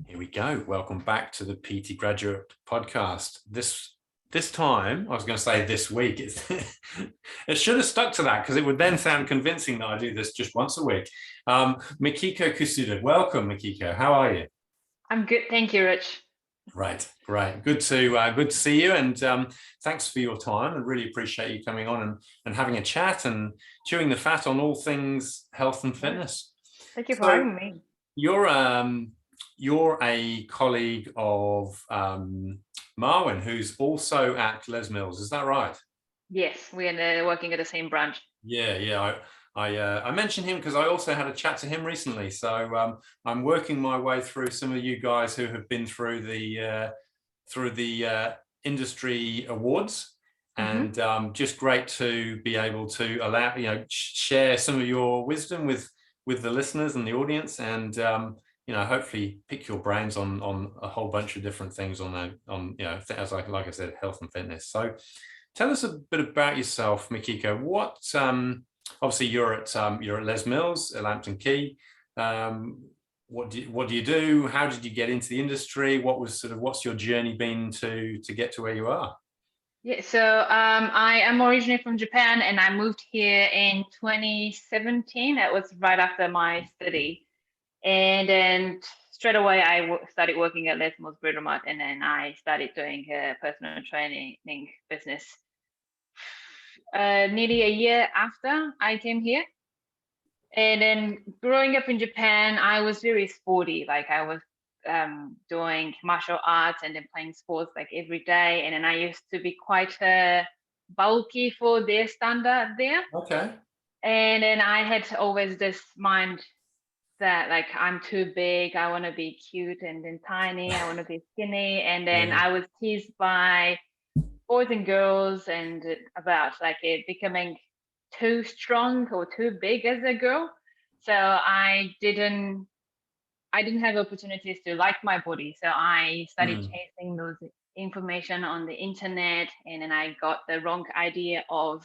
Here we go. Welcome back to the PT Graduate Podcast. This time, I was going to say this week. It should have stuck to that because it would then sound convincing that I do this just once a week. Mikiko Kusuda, welcome, Mikiko. How are you? I'm good, thank you, Rich. Right, great. Good to see you, and thanks for your time. I really appreciate you coming on and having a chat and chewing the fat on all things health and fitness. Thank you for having me. You're a colleague of Marwin, who's also at Les Mills. Is that right? Yes, we're working at the same branch. Yeah. I mentioned him because I also had a chat to him recently. So I'm working my way through some of you guys who have been through the industry awards, and just great to be able to share some of your wisdom with the listeners and the audience, and hopefully pick your brains on a whole bunch of different things on as like I said, health and fitness. So tell us a bit about yourself, Mikiko. What obviously you're at Les Mills at Lambton Key. What do you do? How did you get into the industry? What's your journey been to get to where you are? Yeah, so I am originally from Japan, and I moved here in 2017. That was right after my study. And then straight away, I started working at Les Mills Britomart, and then I started doing personal training business nearly a year after I came here. And then growing up in Japan, I was very sporty. Like I was doing martial arts and then playing sports like every day. And then I used to be quite bulky for their standard there. Okay. And then I had always this mind that like I'm too big, I want to be cute, and then tiny, I want to be skinny. And then I was teased by boys and girls and about like it becoming too strong or too big as a girl. So I didn't have opportunities to like my body. So I started chasing those information on the internet, and then I got the wrong idea of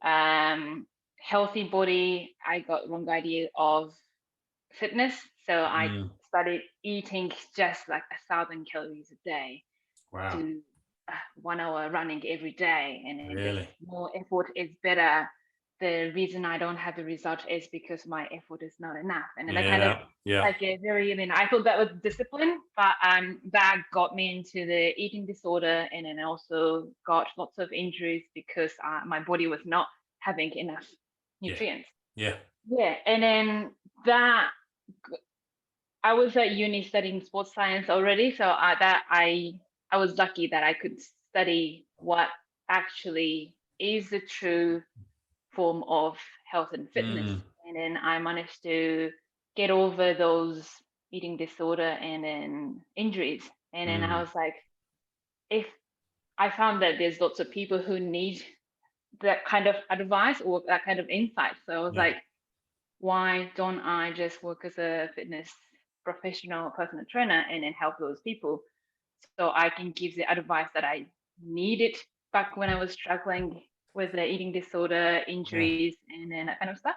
healthy body. I got wrong idea of fitness. So I started eating just like 1,000 calories a day. Wow. To 1 hour running every day, and really? More effort is better. The reason I don't have the result is because my effort is not enough. And then like a very, I thought that was discipline, but that got me into the eating disorder, and then also got lots of injuries because my body was not having enough nutrients. Yeah. And then that I was at uni studying sports science already, so I was lucky that I could study what actually is the true form of health and fitness. And then I managed to get over those eating disorder and then injuries. And then I was like, if I found that there's lots of people who need that kind of advice or that kind of insight. So I was like, why don't I just work as a fitness professional personal trainer and then help those people, so I can give the advice that I needed back when I was struggling with the eating disorder, injuries, and then that kind of stuff.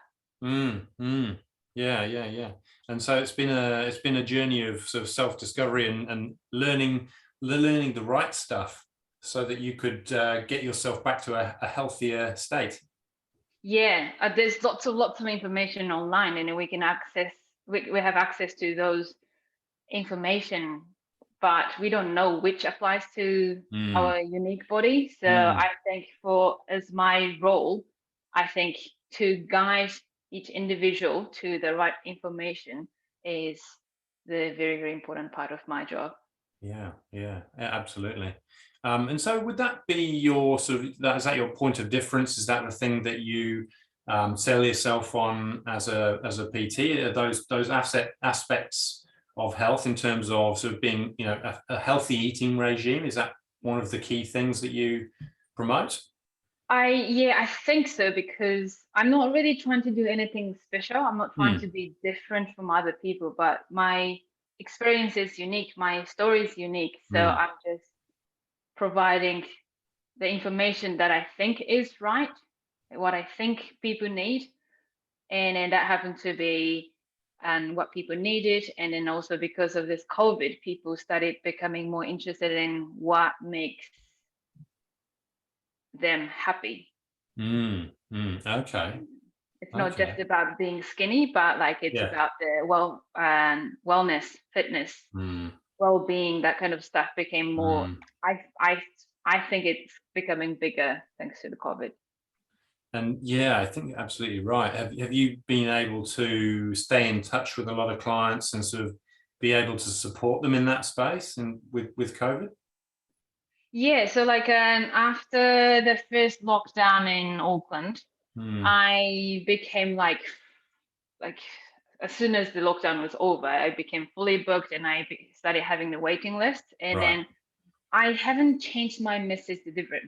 Yeah. And so it's been a journey of sort of self-discovery and learning the right stuff so that you could get yourself back to a healthier state. Yeah, there's lots of information online, and we can we have access to those information, but we don't know which applies to our unique body. So I think as my role, I think to guide each individual to the right information is the very, very important part of my job. Yeah, absolutely. And so would that be your is that your point of difference? Is that the thing that you sell yourself on as a PT? Are those aspects of health in terms of sort of being, a healthy eating regime? Is that one of the key things that you promote? I think so, because I'm not really trying to do anything special. I'm not trying to be different from other people, but my experience is unique. My story is unique. So I'm just providing the information that I think is right, what I think people need. And that happens to be and what people needed. And then also because of this COVID, people started becoming more interested in what makes them happy. Okay. It's not just about being skinny, but like it's about the wellness, fitness, well-being, that kind of stuff became more. I think it's becoming bigger thanks to the COVID. And yeah, I think you're absolutely right. Have you been able to stay in touch with a lot of clients and sort of be able to support them in that space and with COVID? Yeah, so like after the first lockdown in Auckland, I became like as soon as the lockdown was over, I became fully booked and I started having the waiting list. And then I haven't changed my message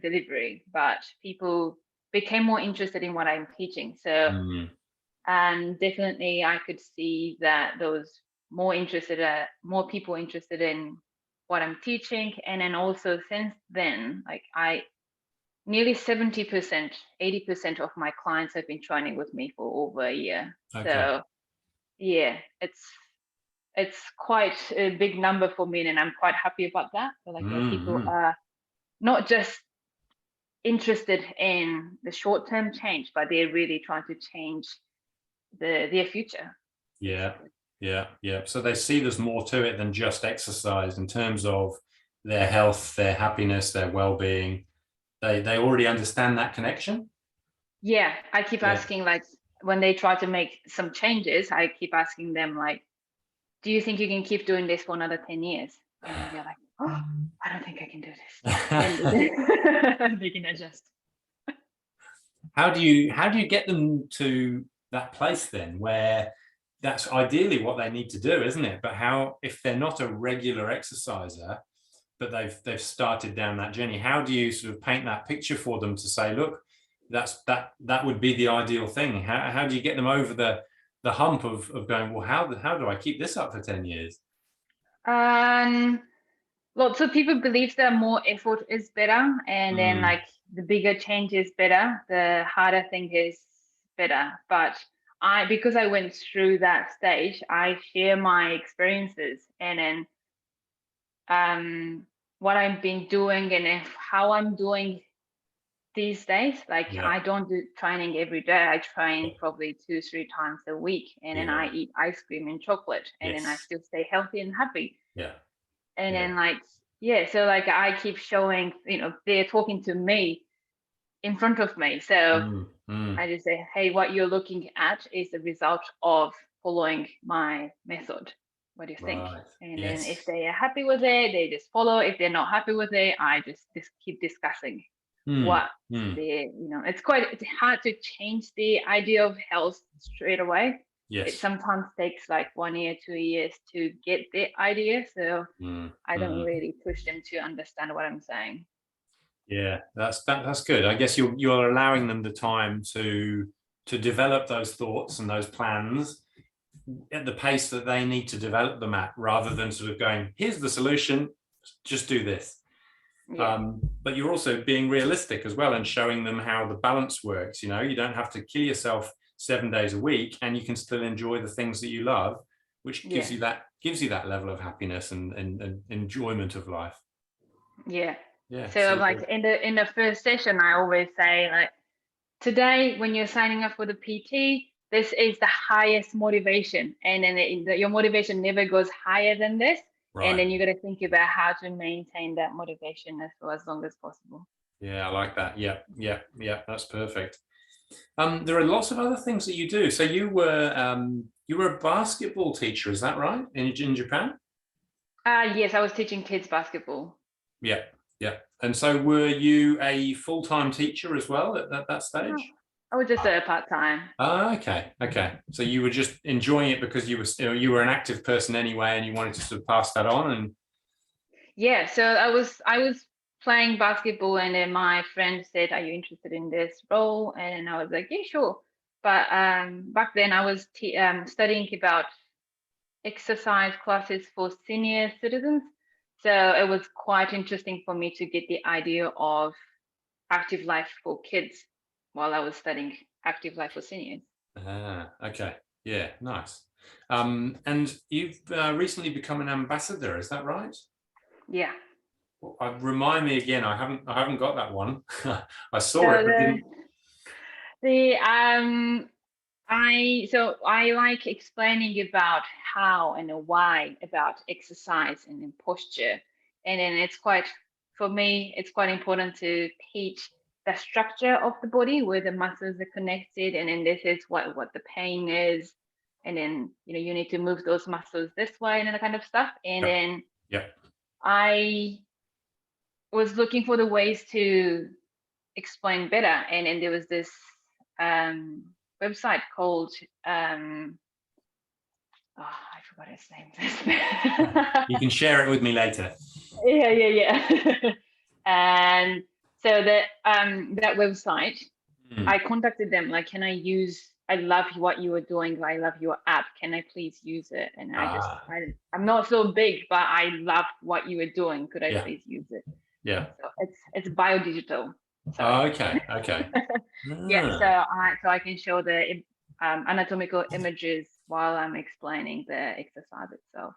delivery, but people became more interested in what I'm teaching. So, and definitely I could see that there was more people interested in what I'm teaching. And then also since then, like nearly 70%, 80% of my clients have been training with me for over a year. Okay. So yeah, it's quite a big number for me, and I'm quite happy about that. So like people are not just interested in the short-term change, but they're really trying to change their future. Yeah. So they see there's more to it than just exercise in terms of their health, their happiness, their well-being. They already understand that connection. Yeah, I keep asking, like when they try to make some changes, I keep asking them like, do you think you can keep doing this for another 10 years? And then they're like, oh, I don't think I can do this. And they can adjust. How do you get them to that place then where that's ideally what they need to do, isn't it? But how, if they're not a regular exerciser, but they've started down that journey, how do you sort of paint that picture for them to say, look, that would be the ideal thing? How do you get them over the hump of going, well, how do I keep this up for 10 years? Lots of people believe that more effort is better, and then like the bigger change is better, the harder thing is better. But because I went through that stage, I share my experiences and then what I've been doing and how I'm doing these days. Like I don't do training every day. I train probably 2-3 times a week, and then I eat ice cream and chocolate, and then I still stay healthy and happy. And then so like I keep showing, they're talking to me in front of me. So I just say, hey, what you're looking at is the result of following my method. What do you think? And then if they are happy with it, they just follow. If they're not happy with it, I just keep discussing what it's hard to change the idea of health straight away. It sometimes takes like 1 year, 2 years to get the idea. So I don't really push them to understand what I'm saying. Yeah, that's good. I guess you're allowing them the time to develop those thoughts and those plans at the pace that they need to develop them at, rather than sort of going, here's the solution, just do this. But you're also being realistic as well and showing them how the balance works. You don't have to kill yourself 7 days a week, and you can still enjoy the things that you love, which gives you that level of happiness and enjoyment of life. So like in the first session, I always say, like, today when you're signing up for the PT, this is the highest motivation, and then your motivation never goes higher than this. And then you got to think about how to maintain that motivation for as long as possible. Yeah, I like that. Yeah, that's perfect. There are lots of other things that you do. So you were a basketball teacher, is that right? In Japan? Yes, I was teaching kids basketball. Yeah. And so were you a full-time teacher as well at that stage? No, I was just a part-time. Okay. So you were just enjoying it because you were an active person anyway, and you wanted to sort of pass that on. And yeah, so I was playing basketball, and then my friend said, "Are you interested in this role?" And I was like, "Yeah, sure." But back then I was studying about exercise classes for senior citizens, so it was quite interesting for me to get the idea of active life for kids while I was studying active life for seniors. Okay. Yeah, nice. And you've recently become an ambassador, is that right? Yeah. Remind me again. I haven't got that one. I saw it, So but didn't. the I like explaining about how and why about exercise and in posture. And then for me, it's quite important to teach the structure of the body where the muscles are connected. And then this is what the pain is. And then, you need to move those muscles this way and that kind of stuff. And Yeah, then yeah. I was looking for the ways to explain better. And then there was this website called I forgot his name. You can share it with me later. Yeah. And so that website, Hmm. I contacted them like, can I use? I love what you were doing. I love your app. Can I please use it? And Ah, I'm not so big, but I love what you were doing. Could I yeah, please use it? yeah. So it's biodigital. So Oh, okay, okay. yeah, so Ah, I can show the anatomical images while I'm explaining the exercise itself.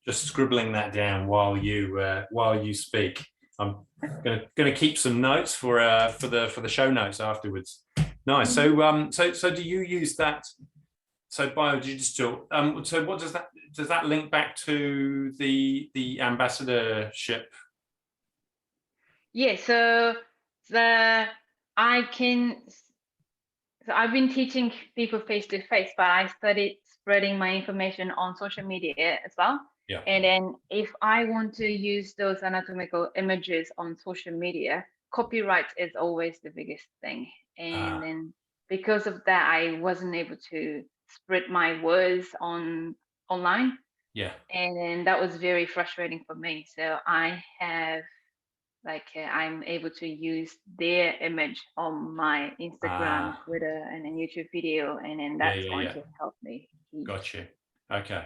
just scribbling that down while you speak. I'm gonna keep some notes for the show notes afterwards. Nice. So do you use that? So biodigital. So what does that link back to the ambassadorship? Yeah, so the I can so I've been teaching people face to face, but I studied spreading my information on social media as well. Yeah. And then if I want to use those anatomical images on social media, copyright is always the biggest thing. And Ah, then because of that, I wasn't able to spread my words online. yeah. And then that was very frustrating for me. So I have I'm able to use their image on my Instagram, Ah, Twitter, and then YouTube video, and then yeah, that's yeah, going yeah. to help me teach. Got you. Okay.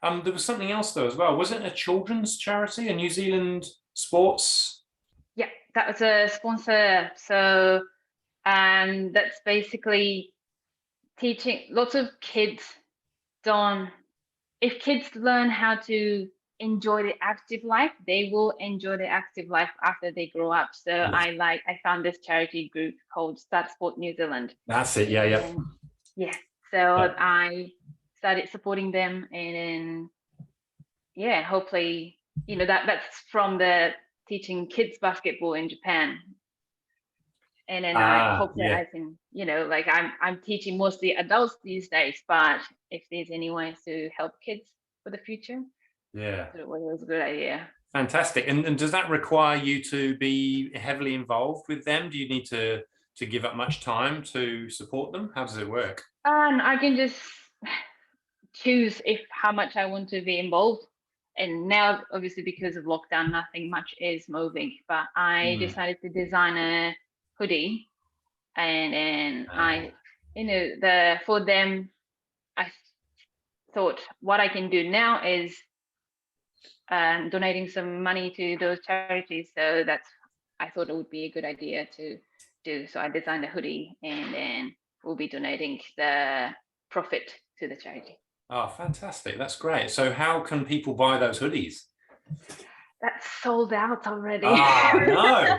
There was something else though as well. Was it a children's charity, a New Zealand sports? Yeah, that was a sponsor. So that's basically teaching lots of kids don't if kids learn how to enjoy the active life, they will enjoy the active life after they grow up. So Yes. I found this charity group called Start Sport New Zealand. That's it. Yeah, yeah, And yeah, so yeah. I started supporting them, and then yeah, hopefully, that's from the teaching kids basketball in Japan. And then I Ah, hopefully yeah, I can, I'm teaching mostly adults these days, but if there's any ways to help kids for the future, yeah. it was a good idea. Fantastic. And does that require you to be heavily involved with them? Do you need to give up much time to support them? How does it work? And I can just choose if how much I want to be involved. And now, obviously, because of lockdown, nothing much is moving. But I Hmm. decided to design a hoodie, and then Ah, for them, I thought what I can do now is donating some money to those charities. So I thought it would be a good idea to do. So I designed a hoodie, and then we'll be donating the profit to the charity. oh, fantastic. That's great. So how can people buy those hoodies? That's sold out already. Ah, no.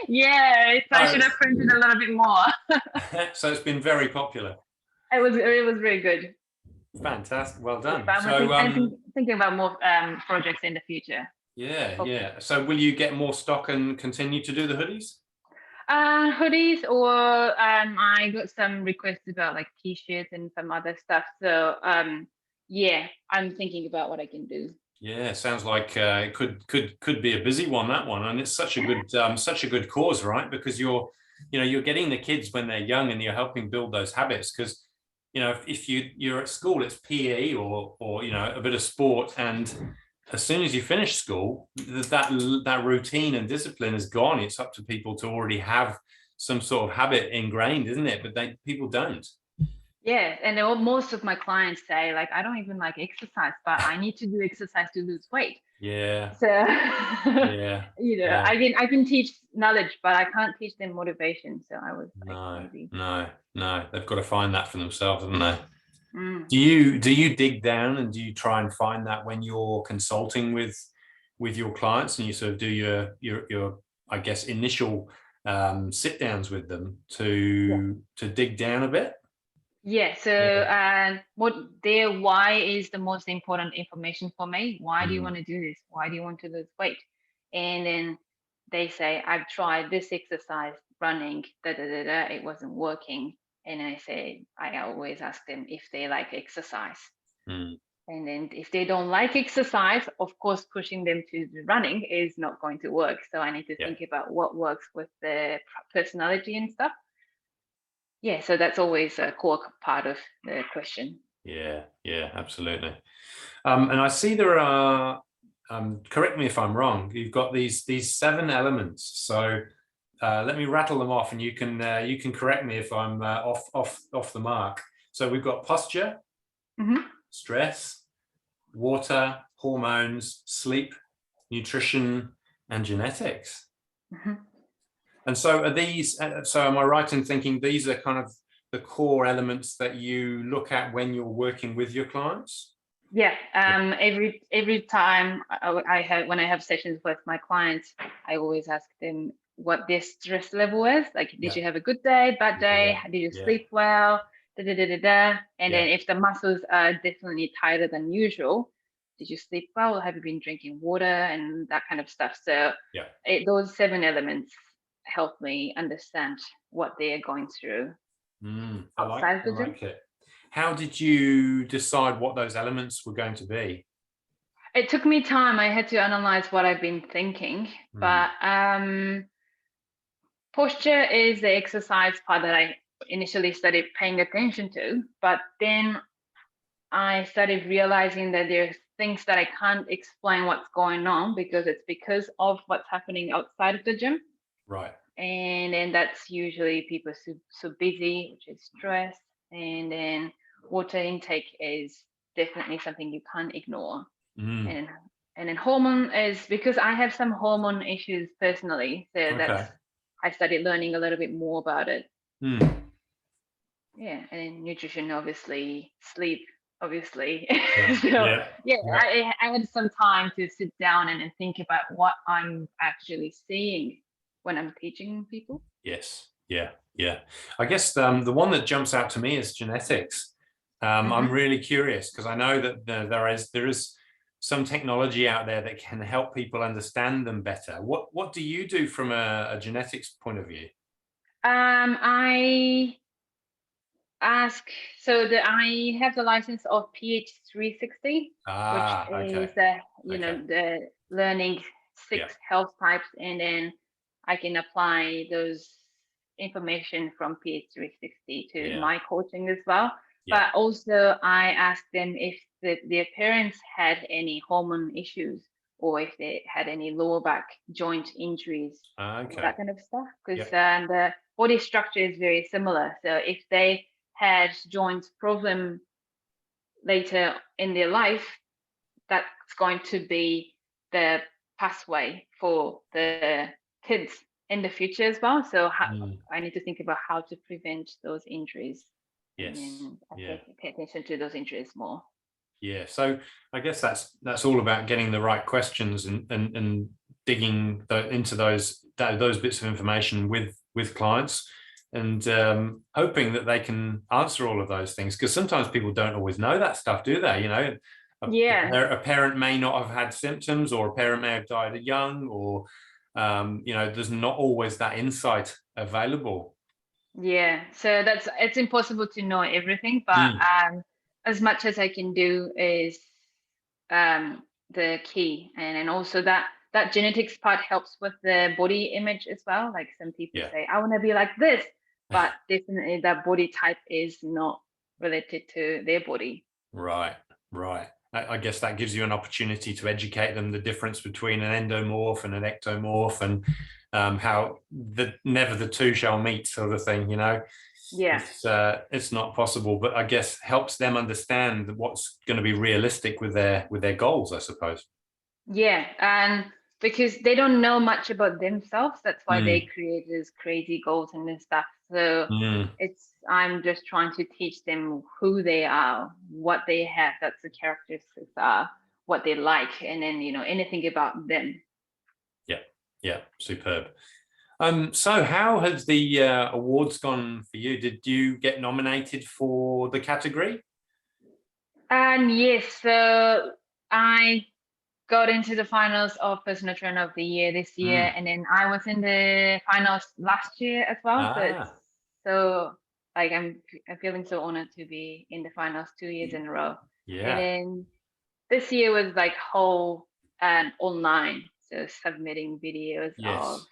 Yeah, I should Oh, have printed a little bit more. so it's been very popular. It was very good. Fantastic. Well Yeah, done. but So thinking about more projects in the future. yeah, Hopefully. yeah. So will you get more stock and continue to do the hoodies? Hoodies, or I got some requests about like t-shirts and some other stuff. So yeah, I'm thinking about what I can do. Yeah, sounds like it could be a busy one, that one, and it's such a good cause, right? Because you're getting the kids when they're young and you're helping build those habits. Because if you're at school, it's PE or a bit of sport, and as soon as you finish school, that routine and discipline is gone. It's up to people to already have some sort of habit ingrained, isn't it? But people don't. Yeah, and most of my clients say like I don't even like exercise, but I need to do exercise to lose weight. Yeah. So Yeah. Yeah. I can teach knowledge, but I can't teach them motivation. So I was like, No, maybe. no. They've got to find that for themselves, haven't they? Mm. Do you dig down and do you try and find that when you're consulting with your clients and you sort of do your I guess initial sit downs with them to dig down a bit? Yeah, so what their why is the most important information for me. Why do you want to do this? Why do you want to lose weight? And then they say, I've tried this exercise, running, it wasn't working. And I always ask them if they like exercise. Mm. And then if they don't like exercise, of course, pushing them to the running is not going to work. So I need to think about what works with the personality and stuff. Yeah, so that's always a core part of the question. Yeah, absolutely. And I see there are, correct me if I'm wrong, you've got these 7 elements. So let me rattle them off, and you can correct me if I'm off the mark. So we've got posture, stress, water, hormones, sleep, nutrition, and genetics. And so are these, so am I right in thinking these are kind of the core elements that you look at when you're working with your clients? Yeah, every time when I have sessions with my clients, I always ask them what their stress level is. Like, did you have a good day, bad day? Did you sleep well? And then if the muscles are definitely tighter than usual, did you sleep well? Have you been drinking water and that kind of stuff? So those 7 elements help me understand what they are going through outside the gym. I like it. How did you decide what those elements were going to be? It took me time. I had to analyze what I've been thinking, but posture is the exercise part that I initially started paying attention to, but then I started realizing that there's things that I can't explain what's going on because of what's happening outside of the gym. Right. And then that's usually people so busy, which is stress. And then water intake is definitely something you can't ignore. And then hormone is because I have some hormone issues personally. So I started learning a little bit more about it. Yeah, and nutrition, obviously, sleep, obviously. I had some time to sit down and think about what I'm actually seeing when I'm teaching people. Yes. Yeah. I guess the one that jumps out to me is genetics. I'm really curious because I know that there is some technology out there that can help people understand them better. What do you do from a genetics point of view? I have the license of PH 360, which is the learning 6 health types, and then I can apply those information from PH 360 to my coaching as well. But also I asked them if their parents had any hormone issues or if they had any lower back joint injuries, that kind of stuff. Because the body structure is very similar. So if they had joint problem later in their life, that's going to be the pathway for the kids in the future as well. So I need to think about how to prevent those injuries. Yes. And pay attention to those injuries more. Yeah. So I guess that's all about getting the right questions and digging into those bits of information with clients and hoping that they can answer all of those things, because sometimes people don't always know that stuff, do they? A parent may not have had symptoms, or a parent may have died young, or there's not always that insight available. Yeah, so it's impossible to know everything, but as much as I can do is the key, and also that genetics part helps with the body image as well. Like some people say, I want to be like this, but definitely that body type is not related to their body. Right. I guess that gives you an opportunity to educate them the difference between an endomorph and an ectomorph, and how never the two shall meet, sort of thing. It's not possible, but I guess helps them understand what's going to be realistic with their goals, I suppose. Yeah, and because they don't know much about themselves, that's why they Mm, create these crazy goals and this stuff. So mm. I'm just trying to teach them who they are, what they have, that's the characteristics are, what they like, and then anything about them. Yeah, yeah, superb. So how has the awards gone for you? Did you get nominated for the category? And yes, so I got into the finals of Personal Trainer of the Year this year, Mm. and then I was in the finals last year as well. Ah, So like I'm feeling so honored to be in the finals 2 years in a row. And yeah, then this year was like whole and online, so submitting videos of yes,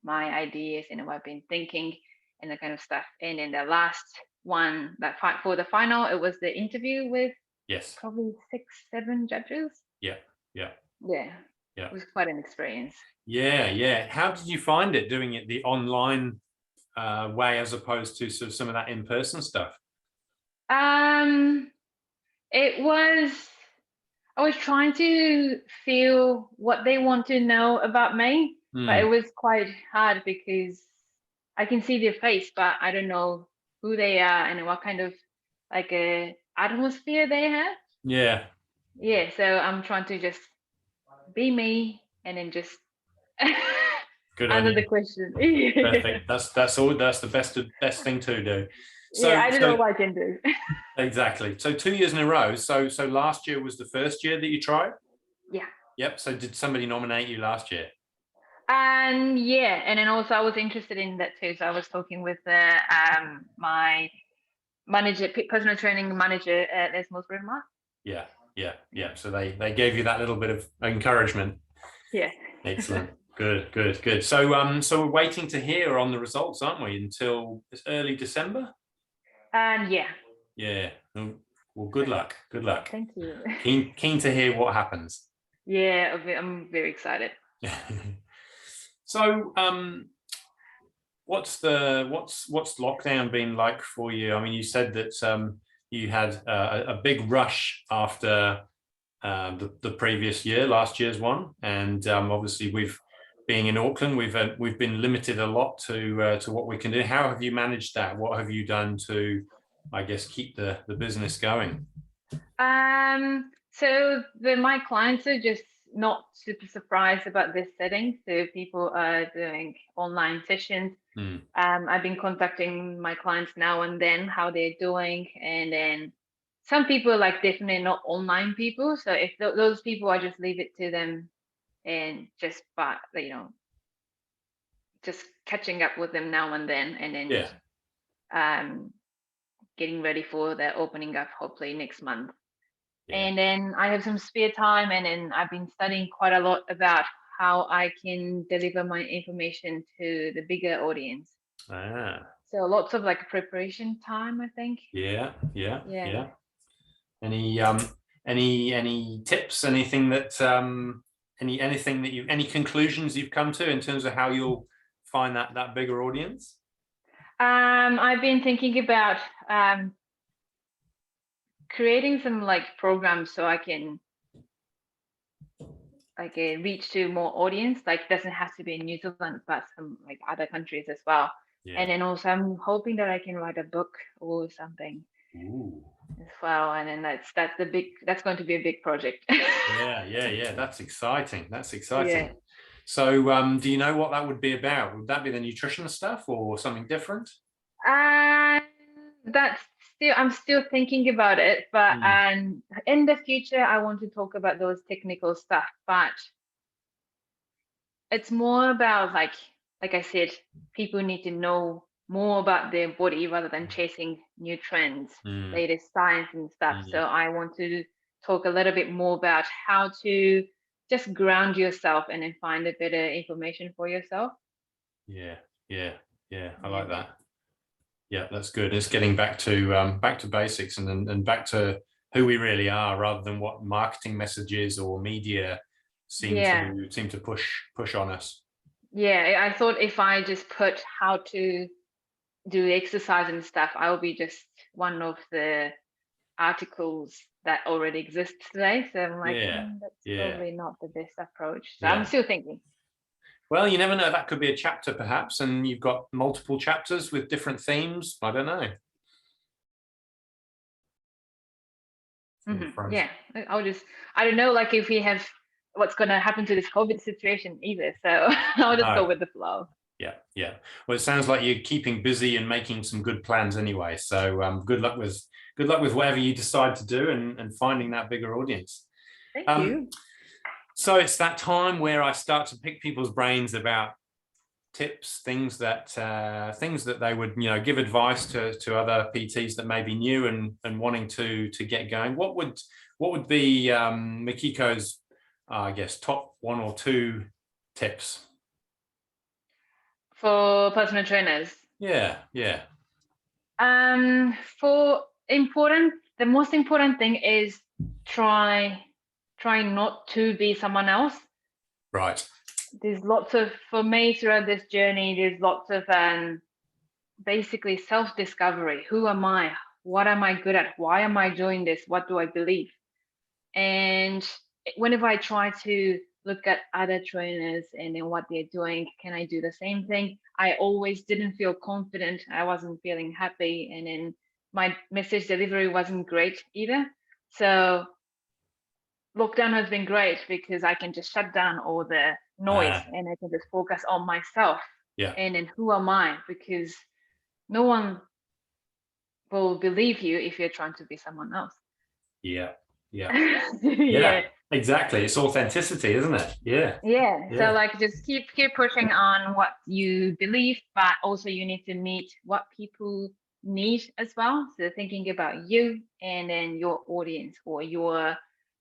my ideas and what I've been thinking and that kind of stuff. And then the last one that for the final, it was the interview with yes, probably 6, 7 judges. yeah, yeah, Yeah, yeah, it was quite an experience. yeah, yeah. How did you find it doing it the online way as opposed to sort of some of that in-person stuff? Um, it was I was trying to feel what they want to know about me, but it Mm. was quite hard because I can see their face, but I don't know who they are and what kind of like a atmosphere they have. Yeah, Yeah, so I'm trying to just be me and then just good on answer the you. question. Perfect. That's all. That's the best thing to do. Yeah, So I don't know what I can do. exactly. So 2 years in a row. So last year was the first year that you tried. Yeah. Yep. So did somebody nominate you last year? And yeah, and then also I was interested in that too. So I was talking with my manager, personal training manager at Esmos Brewmart. Yeah. Yeah. Yeah. So they gave you that little bit of encouragement. Yeah. Excellent. Good. Good. Good. So we're waiting to hear on the results, aren't we? Until early December. And yeah, Yeah. Well, good luck. Good luck. thank you. Keen to hear what happens. Yeah, I'm very excited. So, what's lockdown been like for you? I mean, you said that you had a big rush after the previous year, last year's one, and obviously being in Auckland, we've been limited a lot to what we can do. How have you managed that? What have you done to, I guess, keep the business going? So my clients are just not super surprised about this setting. So people are doing online sessions. Mm, I've been contacting my clients now and then, how they're doing, and then some people are like definitely not online people. So if those people, I just leave it to them and just just catching up with them now and then, and then yeah, um, getting ready for the opening up hopefully next month. yeah. And then I have some spare time, and then I've been studying quite a lot about how I can deliver my information to the bigger audience. Ah, So lots of like preparation time, I think. yeah, yeah, Yeah. yeah. Any any tips? Anything that anything that any conclusions you've come to in terms of how you'll find that bigger audience? I've been thinking about creating some like programs so I can like reach to more audience. Like doesn't have to be in New Zealand, but some like other countries as well. Yeah. And then also I'm hoping that I can write a book or something Ooh. as well. And then that's going to be a big project. Yeah, yeah, yeah. That's exciting. That's Yeah. exciting. So, do you know what that would be about? Would that be the nutrition stuff or something different? And that's I'm still thinking about it, but Mm, in the future I want to talk about those technical stuff, but it's more about like I said, people need to know more about their body rather than chasing new trends, mm, latest science and stuff. So mm. I want to talk a little bit more about how to just ground yourself and then find a better information for yourself. Yeah, yeah, yeah. I Yeah. like that. Yeah, that's good. It's getting back to basics and back to who we really are, rather than what marketing messages or media Yeah. seem to push on us. Yeah. I thought if I just put how to do exercise and stuff, I will be just one of the articles that already exist today. So I'm like, Yeah. that's Yeah. probably not the best approach. So Yeah. I'm still thinking. Well, you never know. That could be a chapter, perhaps, and you've got multiple chapters with different themes. I don't know. Yeah, I don't know, like if we have what's going to happen to this COVID situation either. So I'll just go with the flow. Yeah, yeah. Well, it sounds like you're keeping busy and making some good plans anyway. So good luck with whatever you decide to do and finding that bigger audience. Thank you. So it's that time where I start to pick people's brains about tips, things that they would, you know, give advice to other PTs that may be new and wanting to get going. What would be Mikiko's, I guess, top 1 or 2 tips for personal trainers? Yeah. The most important thing is try not to be someone else. Right. There's lots of, for me throughout this journey, there's lots of basically self-discovery. Who am I? What am I good at? Why am I doing this? What do I believe? And whenever I try to look at other trainers and then what they're doing, can I do the same thing? I always didn't feel confident. I wasn't feeling happy. And then my message delivery wasn't great either. So lockdown has been great because I can just shut down all the noise and I can just focus on myself. Yeah. And then who am I? Because no one will believe you if you're trying to be someone else. Yeah. Yeah. Exactly. It's authenticity, isn't it? Yeah. So like just keep pushing on what you believe, but also you need to meet what people need as well. So thinking about you and then your audience or your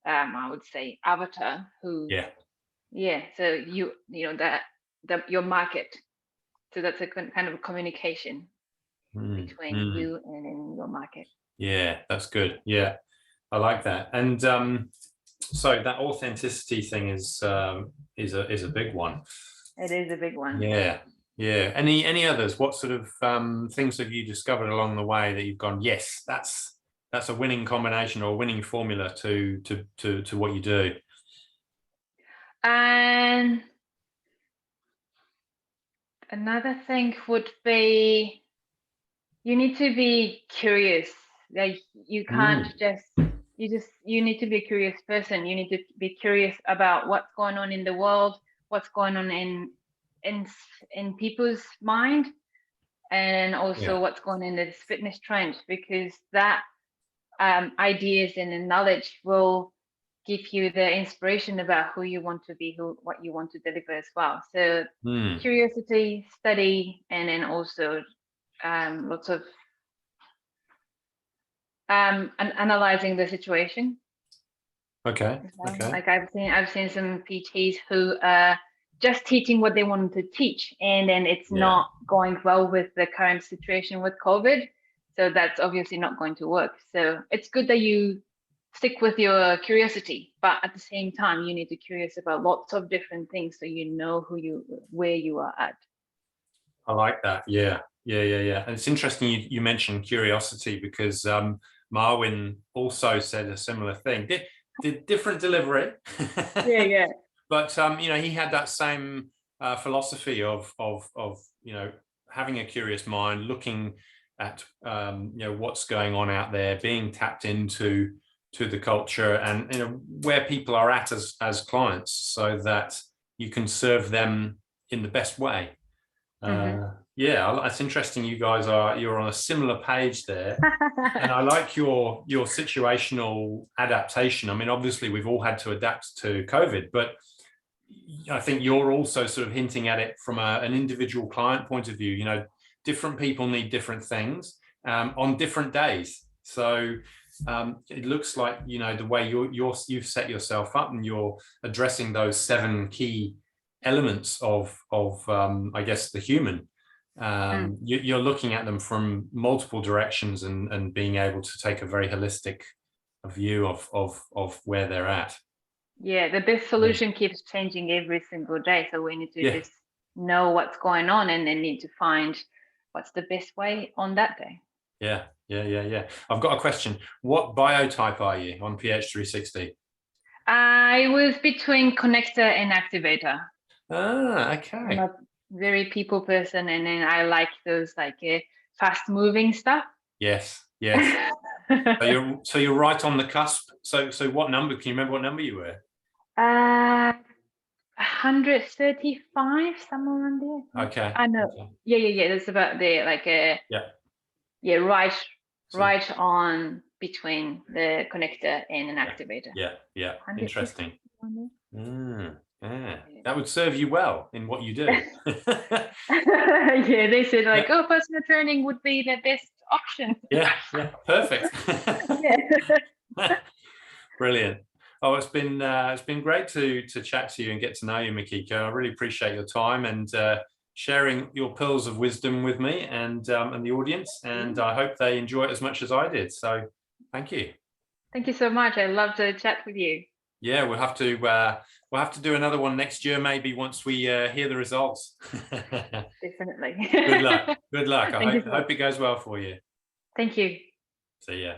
I would say avatar who so you know that your market. So that's a kind of communication between you and in your market. Yeah, that's good. Yeah, I like that. And so that authenticity thing is a big one. It is a big one. Yeah. Any others? What sort of things have you discovered along the way that you've gone, yes, that's a winning combination or a winning formula to what you do? And another thing would be you need to be curious. Like you can't you need to be a curious person. You need to be curious about what's going on in the world, what's going on in people's mind, and also what's going on in this fitness trend, because that ideas and the knowledge will give you the inspiration about who you want to be, what you want to deliver as well. So curiosity, study, and then also lots of analyzing the situation. Okay. Like I've seen some PTs who are just teaching what they wanted to teach, and then it's not going well with the current situation with COVID. So that's obviously not going to work. So it's good that you stick with your curiosity, but at the same time, you need to be curious about lots of different things so you know where you are at. I like that. Yeah. And it's interesting you mentioned curiosity because Marwin also said a similar thing. Did different delivery. Yeah. But you know, he had that same philosophy of you know, having a curious mind, looking at you know, what's going on out there, being tapped into the culture and, you know, where people are at as clients, so that you can serve them in the best way. Yeah, it's interesting. You're on a similar page there, and I like your situational adaptation. I mean, obviously we've all had to adapt to COVID, but I think you're also sort of hinting at it from an individual client point of view. You know, different people need different things on different days. So it looks like, you know, the way you've set yourself up and you're addressing those 7 key elements of I guess the human. You're looking at them from multiple directions and being able to take a very holistic view of where they're at. Yeah, the best solution keeps changing every single day. So we need to just know what's going on and then need to find what's the best way on that day. Yeah, Yeah. I've got a question. What biotype are you on PH360? I was between connector and activator. Ah, I'm okay. a very people person, and then I like those like fast moving stuff. Yes. So you're right on the cusp. So what number? Can you remember what number you were? 135, somewhere around there. Okay. I know. Okay. Yeah. That's about there. Like Yeah. right on between the connector and an activator. Yeah. 150 Interesting. around there. Yeah. That would serve you well in what you do. Yeah, they said like, oh, personal training would be the best option. Yeah. Perfect. Yeah. Brilliant. Oh, it's been great to chat to you and get to know you, Mikiko. I really appreciate your time and sharing your pearls of wisdom with me and the audience. And I hope they enjoy it as much as I did. So thank you. Thank you so much. I love to chat with you. Yeah, we'll have to do another one next year, maybe once we hear the results. Definitely. Good luck. I Thank you hope it goes well for you. Thank you. See ya.